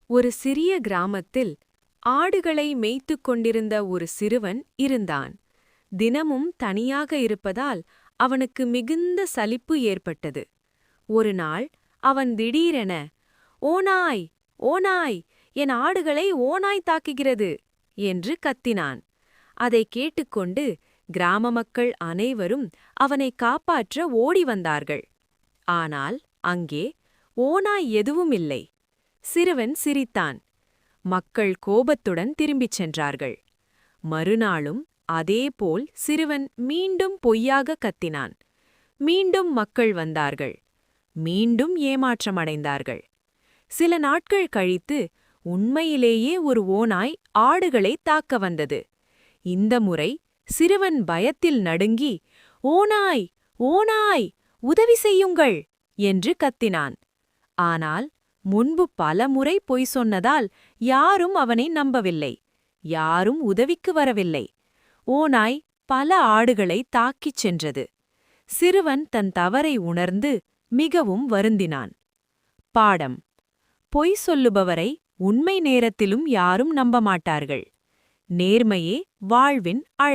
ஒரு சிறிய கிராமத்தில் ஆடுகளை மேய்த்துக் கொண்டிருந்த ஒரு சிறுவன் இருந்தான். தினமும் தனியாக இருப்பதால் அவனுக்கு மிகுந்த சலிப்பு ஏற்பட்டது. ஒரு நாள் அவன் திடீரென, "ஓநாய், ஓநாய், என் ஆடுகளை ஓநாய் தாக்குகிறது!" என்று கத்தினான். அதை கேட்டுக்கொண்டு கிராம மக்கள் அனைவரும் அவனை காப்பாற்ற ஓடி வந்தார்கள். ஆனால் அங்கே ஓநாய் எதுவும் இல்லை. சிறுவன் சிரித்தான். மக்கள் கோபத்துடன் திரும்பிச் சென்றார்கள். மறுநாளும் அதேபோல் சிறுவன் மீண்டும் பொய்யாக கத்தினான். மீண்டும் மக்கள் வந்தார்கள். மீண்டும் ஏமாற்றமடைந்தார்கள். சில நாட்கள் கழித்து உண்மையிலேயே ஒரு ஓநாய் ஆடுகளை தாக்க வந்தது. இந்த முறை சிறுவன் பயத்தில் நடுங்கி, "ஓநாய், ஓநாய், உதவி செய்யுங்கள்!" என்று கத்தினான். ஆனால் முன்பு பல முறை பொய் சொன்னதால் யாரும் அவனை நம்பவில்லை. யாரும் உதவிக்கு வரவில்லை. ஓநாய் பல ஆடுகளை தாக்கிச் சென்றது. சிறுவன் தன் தவறை உணர்ந்து மிகவும் வருந்தினான். பாடம்: பொய் சொல்லுபவரை உண்மை நேரத்திலும் யாரும் நம்பமாட்டார்கள். நேர்மையே வாழ்வின்